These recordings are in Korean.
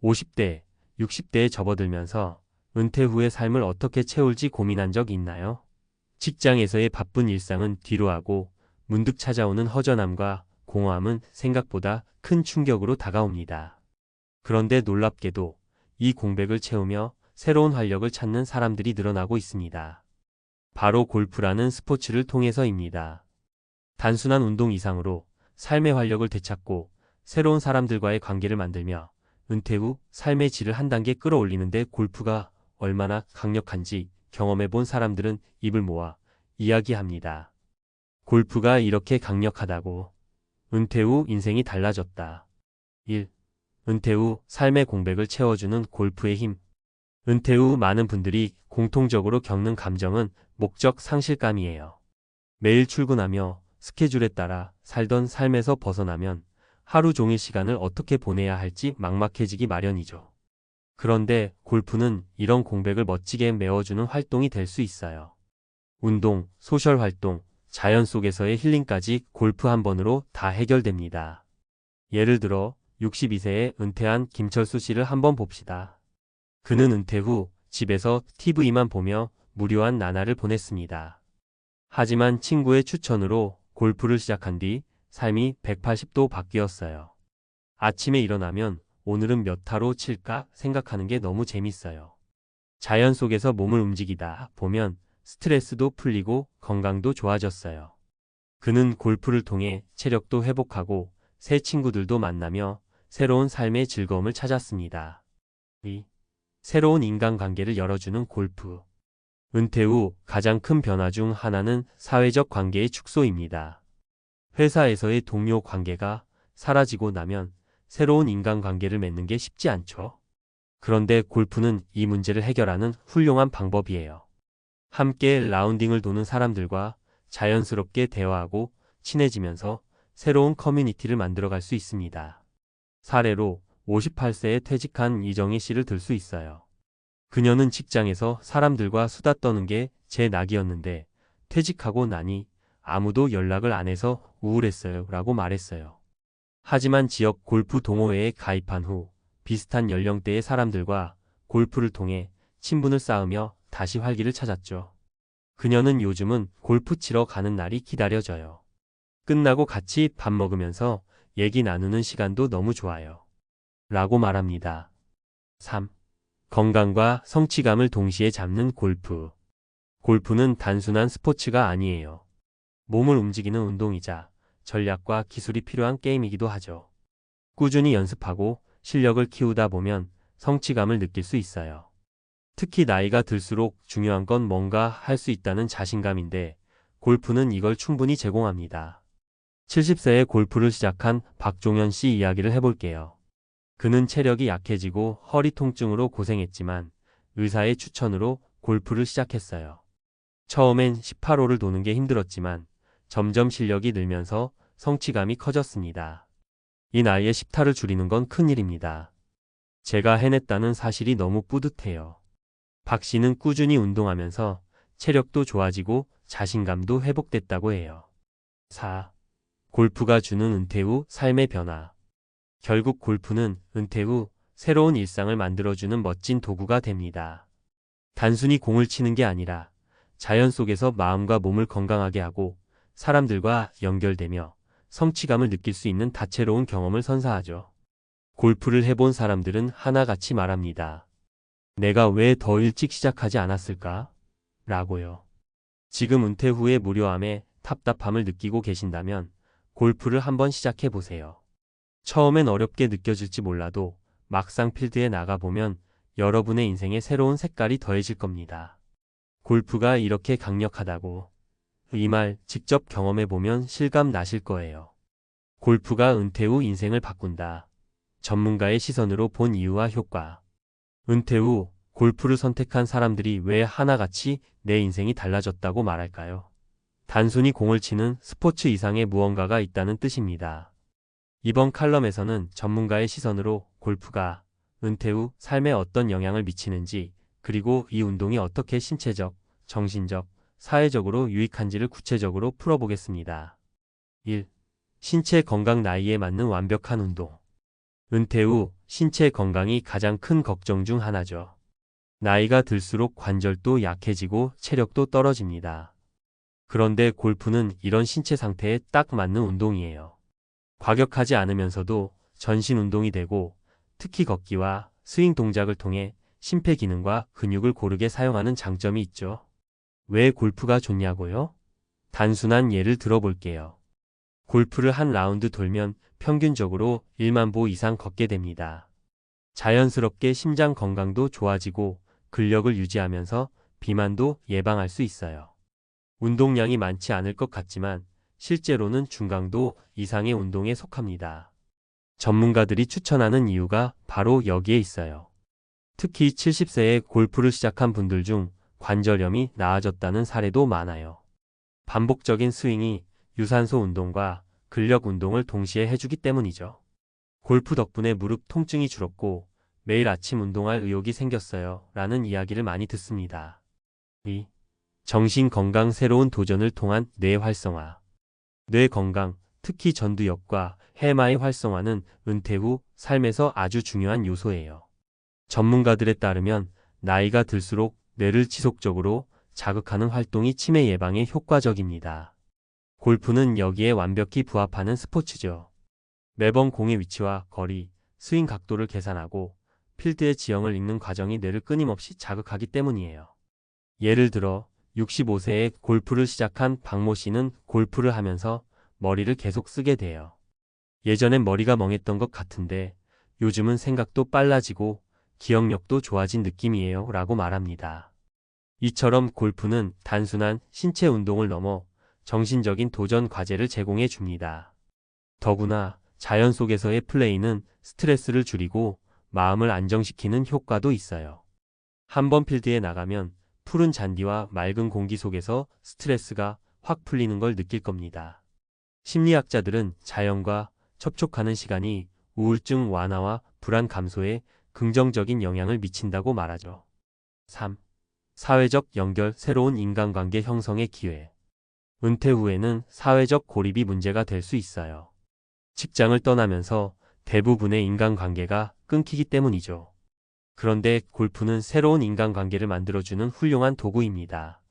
50대, 60대에 접어들면서 은퇴 후의 삶을 어떻게 채울지 고민한 적 있나요? 직장에서의 바쁜 일상은 뒤로 하고 문득 찾아오는 허전함과 공허함은 생각보다 큰 충격으로 다가옵니다. 그런데 놀랍게도 이 공백을 채우며 새로운 활력을 찾는 사람들이 늘어나고 있습니다. 바로 골프라는 스포츠를 통해서입니다. 단순한 운동 이상으로 삶의 활력을 되찾고 새로운 사람들과의 관계를 만들며 은퇴 후 삶의 질을 한 단계 끌어올리는데 골프가 얼마나 강력한지 경험해 본 사람들은 입을 모아 이야기합니다. 골프가 이렇게 강력하다고. 은퇴 후 인생이 달라졌다. 1. 은퇴 후 삶의 공백을 채워주는 골프의 힘. 은퇴 후 많은 분들이 공통적으로 겪는 감정은 목적 상실감이에요. 매일 출근하며 스케줄에 따라 살던 삶에서 벗어나면 하루 종일 시간을 어떻게 보내야 할지 막막해지기 마련이죠. 그런데 골프는 이런 공백을 멋지게 메워주는 활동이 될 수 있어요. 운동, 소셜 활동, 자연 속에서의 힐링까지 골프 한 번으로 다 해결됩니다. 예를 들어 62세에 은퇴한 김철수 씨를 한번 봅시다. 그는 은퇴 후 집에서 TV만 보며 무료한 나날을 보냈습니다. 하지만 친구의 추천으로 골프를 시작한 뒤 삶이 180도 바뀌었어요. 아침에 일어나면 오늘은 몇 타로 칠까 생각하는 게 너무 재밌어요. 자연 속에서 몸을 움직이다 보면 스트레스도 풀리고 건강도 좋아졌어요. 그는 골프를 통해 체력도 회복하고 새 친구들도 만나며 새로운 삶의 즐거움을 찾았습니다. 2. 새로운 인간관계를 열어주는 골프. 은퇴 후 가장 큰 변화 중 하나는 사회적 관계의 축소입니다. 회사에서의 동료 관계가 사라지고 나면 새로운 인간관계를 맺는 게 쉽지 않죠. 그런데 골프는 이 문제를 해결하는 훌륭한 방법이에요. 함께 라운딩을 도는 사람들과 자연스럽게 대화하고 친해지면서 새로운 커뮤니티를 만들어갈 수 있습니다. 사례로 58세에 퇴직한 이정희 씨를 들 수 있어요. 그녀는 직장에서 사람들과 수다 떠는 게 제 낙이었는데 퇴직하고 나니 아무도 연락을 안 해서 우울했어요 라고 말했어요. 하지만 지역 골프 동호회에 가입한 후 비슷한 연령대의 사람들과 골프를 통해 친분을 쌓으며 다시 활기를 찾았죠. 그녀는 요즘은 골프 치러 가는 날이 기다려져요. 끝나고 같이 밥 먹으면서 얘기 나누는 시간도 너무 좋아요. 라고 말합니다. 3. 건강과 성취감을 동시에 잡는 골프. 골프는 단순한 스포츠가 아니에요. 몸을 움직이는 운동이자 전략과 기술이 필요한 게임이기도 하죠. 꾸준히 연습하고 실력을 키우다 보면 성취감을 느낄 수 있어요. 특히 나이가 들수록 중요한 건 뭔가 할 수 있다는 자신감인데 골프는 이걸 충분히 제공합니다. 70세에 골프를 시작한 박종현 씨 이야기를 해볼게요. 그는 체력이 약해지고 허리 통증으로 고생했지만 의사의 추천으로 골프를 시작했어요. 처음엔 18홀을 도는 게 힘들었지만 점점 실력이 늘면서 성취감이 커졌습니다. 이 나이에 10타를 줄이는 건 큰일입니다. 제가 해냈다는 사실이 너무 뿌듯해요. 박 씨는 꾸준히 운동하면서 체력도 좋아지고 자신감도 회복됐다고 해요. 4. 골프가 주는 은퇴 후 삶의 변화. 결국 골프는 은퇴 후 새로운 일상을 만들어주는 멋진 도구가 됩니다. 단순히 공을 치는 게 아니라 자연 속에서 마음과 몸을 건강하게 하고 사람들과 연결되며 성취감을 느낄 수 있는 다채로운 경험을 선사하죠. 골프를 해본 사람들은 하나같이 말합니다. 내가 왜 더 일찍 시작하지 않았을까? 라고요. 지금 은퇴 후의 무료함에 답답함을 느끼고 계신다면 골프를 한번 시작해 보세요. 처음엔 어렵게 느껴질지 몰라도 막상 필드에 나가보면 여러분의 인생에 새로운 색깔이 더해질 겁니다. 골프가 이렇게 강력하다고. 이 말 직접 경험해보면 실감 나실 거예요. 골프가 은퇴 후 인생을 바꾼다. 전문가의 시선으로 본 이유와 효과. 은퇴 후 골프를 선택한 사람들이 왜 하나같이 내 인생이 달라졌다고 말할까요? 단순히 공을 치는 스포츠 이상의 무언가가 있다는 뜻입니다. 이번 칼럼에서는 전문가의 시선으로 골프가 은퇴 후 삶에 어떤 영향을 미치는지, 그리고 이 운동이 어떻게 신체적, 정신적, 사회적으로 유익한지를 구체적으로 풀어보겠습니다. 1. 신체 건강 나이에 맞는 완벽한 운동. 은퇴 후 신체 건강이 가장 큰 걱정 중 하나죠. 나이가 들수록 관절도 약해지고 체력도 떨어집니다. 그런데 골프는 이런 신체 상태에 딱 맞는 운동이에요. 과격하지 않으면서도 전신 운동이 되고, 특히 걷기와 스윙 동작을 통해 심폐 기능과 근육을 고르게 사용하는 장점이 있죠. 왜 골프가 좋냐고요? 단순한 예를 들어볼게요. 골프를 한 라운드 돌면 평균적으로 1만 보 이상 걷게 됩니다. 자연스럽게 심장 건강도 좋아지고 근력을 유지하면서 비만도 예방할 수 있어요. 운동량이 많지 않을 것 같지만 실제로는 중강도 이상의 운동에 속합니다. 전문가들이 추천하는 이유가 바로 여기에 있어요. 특히 70세에 골프를 시작한 분들 중 관절염이 나아졌다는 사례도 많아요. 반복적인 스윙이 유산소 운동과 근력 운동을 동시에 해주기 때문이죠. 골프 덕분에 무릎 통증이 줄었고 매일 아침 운동할 의욕이 생겼어요 라는 이야기를 많이 듣습니다. 2. 정신 건강 새로운 도전을 통한 뇌 활성화. 뇌 건강, 특히 전두엽과 해마의 활성화는 은퇴 후 삶에서 아주 중요한 요소예요. 전문가들에 따르면 나이가 들수록 뇌를 지속적으로 자극하는 활동이 치매 예방에 효과적입니다. 골프는 여기에 완벽히 부합하는 스포츠죠. 매번 공의 위치와 거리, 스윙 각도를 계산하고 필드의 지형을 읽는 과정이 뇌를 끊임없이 자극하기 때문이에요. 예를 들어 65세에 골프를 시작한 박모 씨는 골프를 하면서 머리를 계속 쓰게 돼요. 예전엔 머리가 멍했던 것 같은데 요즘은 생각도 빨라지고 기억력도 좋아진 느낌이에요 라고 말합니다. 이처럼 골프는 단순한 신체 운동을 넘어 정신적인 도전 과제를 제공해 줍니다. 더구나 자연 속에서의 플레이는 스트레스를 줄이고 마음을 안정시키는 효과도 있어요. 한번 필드에 나가면 푸른 잔디와 맑은 공기 속에서 스트레스가 확 풀리는 걸 느낄 겁니다. 심리학자들은 자연과 접촉하는 시간이 우울증 완화와 불안 감소에 긍정적인 영향을 미친다고 말하죠. 3. 사회적 연결, 새로운 인간관계 형성의 기회. 은퇴 후에는 사회적 고립이 문제가 될 수 있어요. 직장을 떠나면서 대부분의 인간관계가 끊기기 때문이죠. 그런데 골프는 새로운 인간관계를 만들어주는 훌륭한 도구입니다.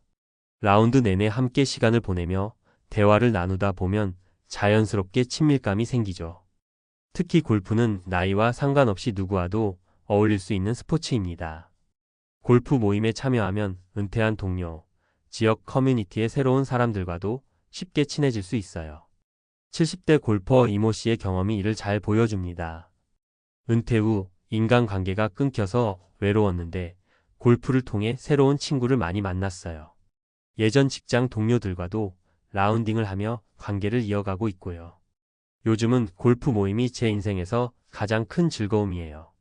라운드 내내 함께 시간을 보내며 대화를 나누다 보면 자연스럽게 친밀감이 생기죠. 특히 골프는 나이와 상관없이 누구와도 어울릴 수 있는 스포츠입니다. 골프 모임에 참여하면 은퇴한 동료, 지역 커뮤니티의 새로운 사람들과도 쉽게 친해질 수 있어요. 70대 골퍼 이모 씨의 경험이 이를 잘 보여줍니다. 은퇴 후 인간관계가 끊겨서 외로웠는데 골프를 통해 새로운 친구를 많이 만났어요. 예전 직장 동료들과도 라운딩을 하며 관계를 이어가고 있고요. 요즘은 골프 모임이 제 인생에서 가장 큰 즐거움이에요.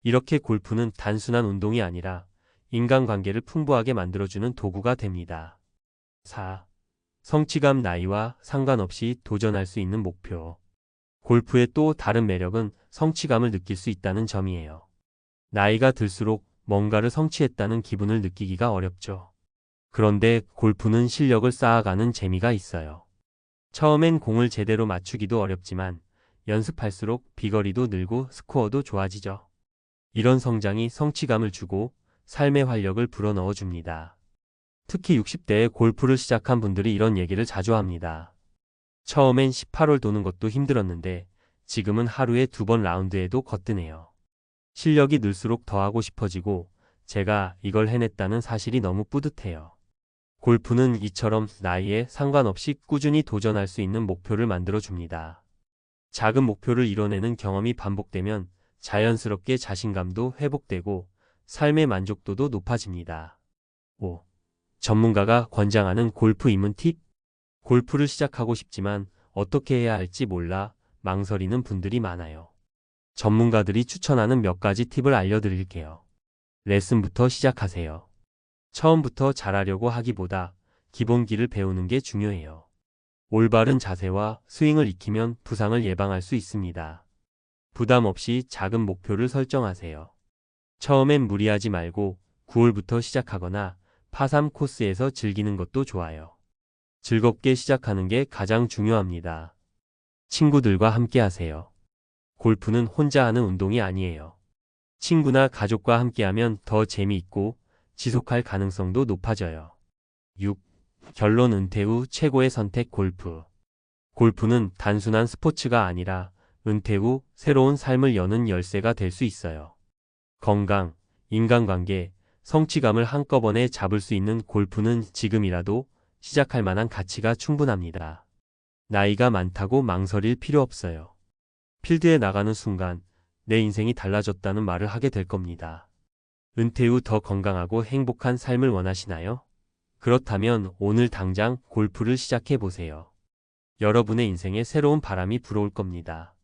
이렇게 골프는 단순한 운동이 아니라 인간관계를 풍부하게 만들어주는 도구가 됩니다. 4. 성취감, 나이와 상관없이 도전할 수 있는 목표. 골프의 또 다른 매력은 성취감을 느낄 수 있다는 점이에요. 나이가 들수록 뭔가를 성취했다는 기분을 느끼기가 어렵죠. 그런데 골프는 실력을 쌓아가는 재미가 있어요. 처음엔 공을 제대로 맞추기도 어렵지만 연습할수록 비거리도 늘고 스코어도 좋아지죠. 이런 성장이 성취감을 주고 삶의 활력을 불어넣어 줍니다. 특히 60대에 골프를 시작한 분들이 이런 얘기를 자주 합니다. 처음엔 18홀 도는 것도 힘들었는데 지금은 하루에 2번 라운드에도 거뜬해요. 실력이 늘수록 더 하고 싶어지고 제가 이걸 해냈다는 사실이 너무 뿌듯해요. 골프는 이처럼 나이에 상관없이 꾸준히 도전할 수 있는 목표를 만들어 줍니다. 작은 목표를 이뤄내는 경험이 반복되면 자연스럽게 자신감도 회복되고 삶의 만족도도 높아집니다. 5. 전문가가 권장하는 골프 입문 팁. 골프를 시작하고 싶지만 어떻게 해야 할지 몰라 망설이는 분들이 많아요. 전문가들이 추천하는 몇 가지 팁을 알려드릴게요. 레슨부터 시작하세요. 처음부터 잘하려고 하기보다 기본기를 배우는 게 중요해요. 올바른 자세와 스윙을 익히면 부상을 예방할 수 있습니다. 부담 없이 작은 목표를 설정하세요. 처음엔 무리하지 말고 9홀부터 시작하거나 파3 코스에서 즐기는 것도 좋아요. 즐겁게 시작하는 게 가장 중요합니다. 친구들과 함께 하세요. 골프는 혼자 하는 운동이 아니에요. 친구나 가족과 함께하면 더 재미있고 지속할 가능성도 높아져요. 6. 결론 은퇴 후 최고의 선택 골프. 골프는 단순한 스포츠가 아니라 은퇴 후 새로운 삶을 여는 열쇠가 될 수 있어요. 건강, 인간관계, 성취감을 한꺼번에 잡을 수 있는 골프는 지금이라도 시작할 만한 가치가 충분합니다. 나이가 많다고 망설일 필요 없어요. 필드에 나가는 순간 내 인생이 달라졌다는 말을 하게 될 겁니다. 은퇴 후 더 건강하고 행복한 삶을 원하시나요? 그렇다면 오늘 당장 골프를 시작해 보세요. 여러분의 인생에 새로운 바람이 불어올 겁니다.